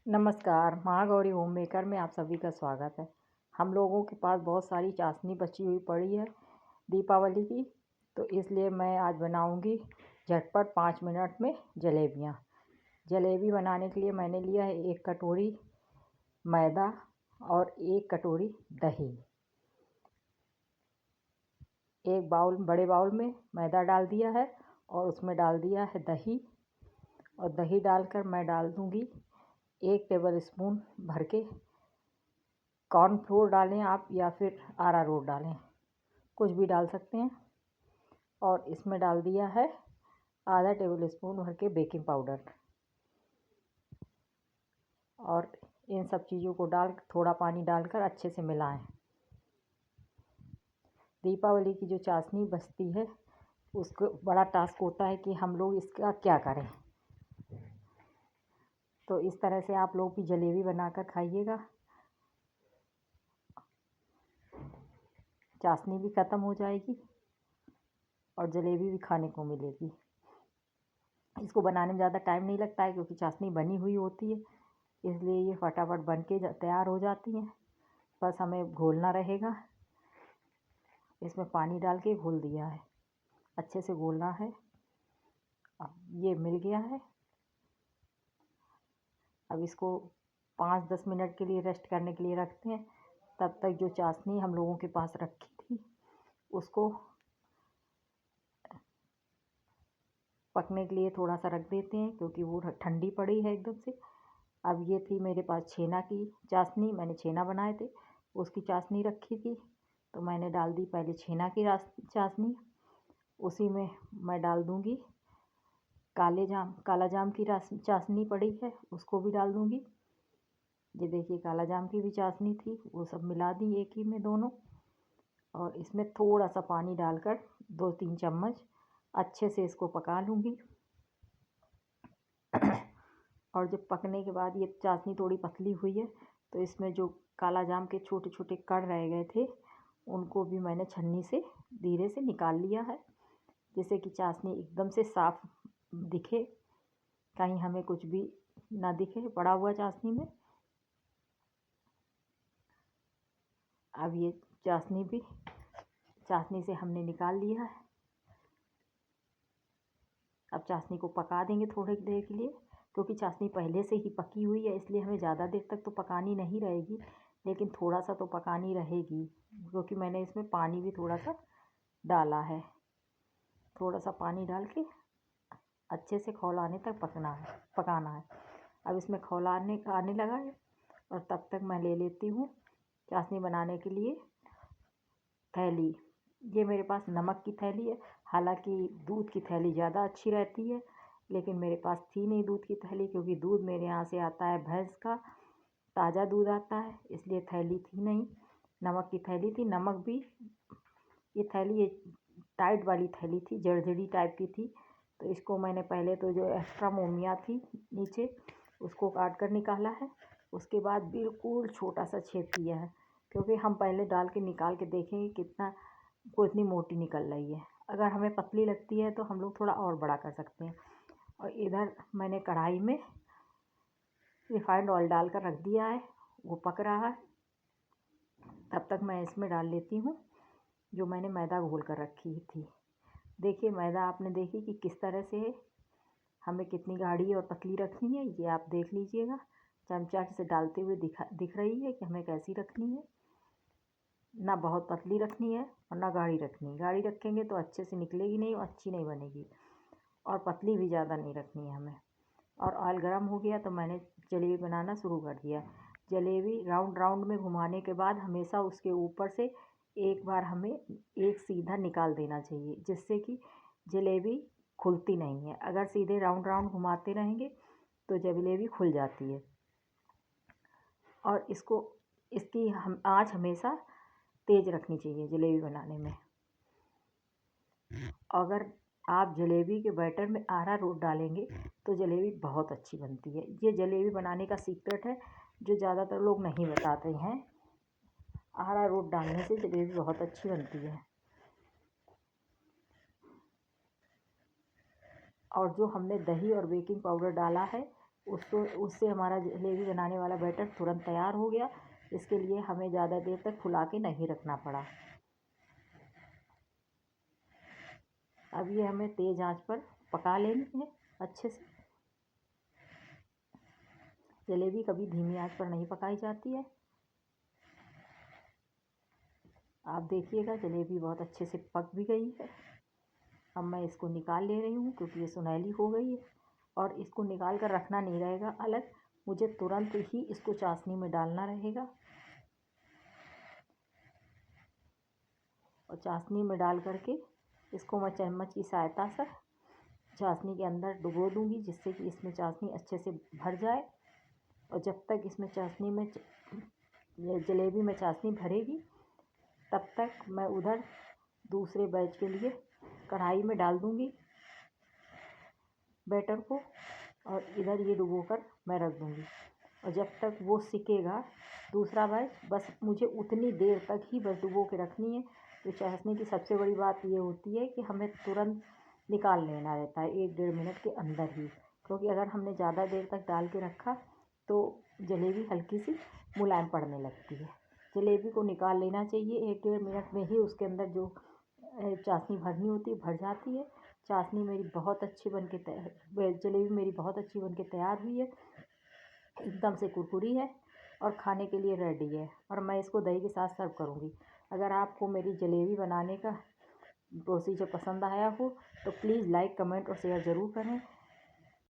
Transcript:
नमस्कार, Mahagauri home maker में आप सभी का स्वागत है। हम लोगों के पास बहुत सारी चाशनी बची हुई पड़ी है दीपावली की, तो इसलिए मैं आज बनाऊंगी झटपट 5 मिनट में जलेबियाँ। जलेबी बनाने के लिए मैंने लिया है 1 कटोरी मैदा और 1 कटोरी दही। एक बड़े बाउल में मैदा डाल दिया है और उसमें डाल दिया है दही, और दही डालकर मैं डाल दूँगी 1 टेबल स्पून भर के कॉर्नफ्लोर डालें आप, या फिर अरारोट डालें, कुछ भी डाल सकते हैं। और इसमें डाल दिया है आधा टेबल स्पून भर के बेकिंग पाउडर, और इन सब चीज़ों को थोड़ा पानी डालकर अच्छे से मिलाएं। दीपावली की जो चाशनी बचती है उसको बड़ा टास्क होता है कि हम लोग इसका क्या करें। तो इस तरह से आप लोग भी जलेबी बनाकर खाइएगा, चाशनी भी ख़त्म हो जाएगी और जलेबी भी खाने को मिलेगी। इसको बनाने में ज़्यादा टाइम नहीं लगता है क्योंकि चाशनी बनी हुई होती है, इसलिए ये फटाफट बन के तैयार हो जाती हैं। बस हमें घोलना रहेगा। इसमें पानी डाल के घोल दिया है, अच्छे से घोलना है। अब ये मिल गया है। अब इसको 5-10 मिनट के लिए रेस्ट करने के लिए रखते हैं। तब तक जो चाशनी हम लोगों के पास रखी थी उसको पकने के लिए थोड़ा सा रख देते हैं, क्योंकि वो ठंडी पड़ी है एकदम से। अब ये थी मेरे पास छेना की चाशनी, मैंने छेना बनाए थे, उसकी चाशनी रखी थी, तो मैंने डाल दी पहले छेना की चाशनी। उसी में मैं डाल दूँगी काला जाम की चाशनी पड़ी है, उसको भी डाल दूँगी। ये देखिए काला जाम की भी चाशनी थी, वो सब मिला दी एक ही में दोनों। और इसमें थोड़ा सा पानी डालकर 2-3 चम्मच अच्छे से इसको पका लूँगी। और जब पकने के बाद ये चाशनी थोड़ी पतली हुई है, तो इसमें जो काला जाम के छोटे छोटे कण रह गए थे उनको भी मैंने छन्नी से धीरे से निकाल लिया है, जिससे कि चाशनी एकदम से साफ दिखे, कहीं हमें कुछ भी ना दिखे पड़ा हुआ चाशनी में। अब ये चाशनी से हमने निकाल लिया है। अब चाशनी को पका देंगे थोड़ी देर के लिए, क्योंकि चाशनी पहले से ही पकी हुई है, इसलिए हमें ज़्यादा देर तक तो पकानी नहीं रहेगी, लेकिन थोड़ा सा तो पकानी रहेगी, क्योंकि मैंने इसमें पानी भी थोड़ा सा डाला है। थोड़ा सा पानी डाल के अच्छे से खौल आने तक पकाना है। अब इसमें खौल आने लगा है, और तब तक मैं ले लेती हूँ चाशनी बनाने के लिए थैली। ये मेरे पास नमक की थैली है, हालांकि दूध की थैली ज़्यादा अच्छी रहती है, लेकिन मेरे पास थी नहीं दूध की थैली, क्योंकि दूध मेरे यहाँ से आता है भैंस का, ताज़ा दूध आता है, इसलिए थैली थी नहीं। नमक की थैली थी। नमक भी ये टाइट वाली थैली थी, जर्जरी टाइप की थी, तो इसको मैंने पहले तो जो एक्स्ट्रा मोमिया थी नीचे उसको काट कर निकाला है। उसके बाद बिल्कुल छोटा सा छेद किया है, क्योंकि हम पहले डाल के निकाल के देखेंगे कितनी मोटी निकल रही है। अगर हमें पतली लगती है तो हम लोग थोड़ा और बड़ा कर सकते हैं। और इधर मैंने कढ़ाई में रिफाइंड ऑयल डालकर रख दिया है, वो पक रहा है। तब तक मैं इसमें डाल लेती हूँ जो मैंने मैदा घोल कर रखी थी। देखिए मैदा आपने देखी कि किस तरह से है, हमें कितनी गाढ़ी और पतली रखनी है, ये आप देख लीजिएगा। चमचा से डालते हुए दिख रही है कि हमें कैसी रखनी है। ना बहुत पतली रखनी है और ना गाढ़ी रखनी है। गाढ़ी रखेंगे तो अच्छे से निकलेगी नहीं और अच्छी नहीं बनेगी, और पतली भी ज़्यादा नहीं रखनी है हमें। और ऑयल गर्म हो गया तो मैंने जलेबी बनाना शुरू कर दिया। जलेबी राउंड राउंड में घुमाने के बाद हमेशा उसके ऊपर से एक बार हमें एक सीधा निकाल देना चाहिए, जिससे कि जलेबी खुलती नहीं है। अगर सीधे राउंड राउंड घुमाते रहेंगे तो जलेबी खुल जाती है। और इसकी आँच हमेशा तेज़ रखनी चाहिए जलेबी बनाने में। अगर आप जलेबी के बैटर में अरारोट डालेंगे तो जलेबी बहुत अच्छी बनती है। ये जलेबी बनाने का सीक्रेट है जो ज़्यादातर लोग नहीं बताते हैं। अरारोट डालने से जलेबी बहुत अच्छी बनती है। और जो हमने दही और बेकिंग पाउडर डाला है उससे हमारा जलेबी बनाने वाला बैटर तुरंत तैयार हो गया। इसके लिए हमें ज़्यादा देर तक फुला के नहीं रखना पड़ा। अब ये हमें तेज़ आंच पर पका लेनी है अच्छे से। जलेबी कभी धीमी आंच पर नहीं पकाई जाती है। आप देखिएगा जलेबी बहुत अच्छे से पक भी गई है। अब मैं इसको निकाल ले रही हूँ क्योंकि ये सुनहली हो गई है। और इसको निकाल कर रखना नहीं रहेगा अलग, मुझे तुरंत ही इसको चाशनी में डालना रहेगा। और चाशनी में डाल करके इसको मैं चम्मच की सहायता से चाशनी के अंदर डुबो दूँगी, जिससे कि इसमें चाशनी अच्छे से भर जाए। और जब तक इसमें चाशनी में जलेबी में चाशनी भरेगी तब तक मैं उधर दूसरे बैच के लिए कढ़ाई में डाल दूँगी बैटर को, और इधर ये डुबो कर मैं रख दूँगी। और जब तक वो सिकेगा दूसरा बैच, बस मुझे उतनी देर तक ही बस डुबो के रखनी है। तो चाशनी की सबसे बड़ी बात ये होती है कि हमें तुरंत निकाल लेना रहता है 1-1.5 मिनट के अंदर ही, क्योंकि अगर हमने ज़्यादा देर तक डाल के रखा तो जलेबी हल्की सी मुलायम पड़ने लगती है। जलेबी को निकाल लेना चाहिए 1-1.5 मिनट में ही, उसके अंदर जो चाशनी भरनी होती है भर जाती है। चाशनी मेरी बहुत अच्छी बन के जलेबी मेरी बहुत अच्छी बन के तैयार हुई है, एकदम से कुरकुरी है और खाने के लिए रेडी है। और मैं इसको दही के साथ सर्व करूँगी। अगर आपको मेरी जलेबी बनाने का प्रोसीजर पसंद आया हो तो प्लीज़ लाइक, कमेंट और शेयर ज़रूर करें।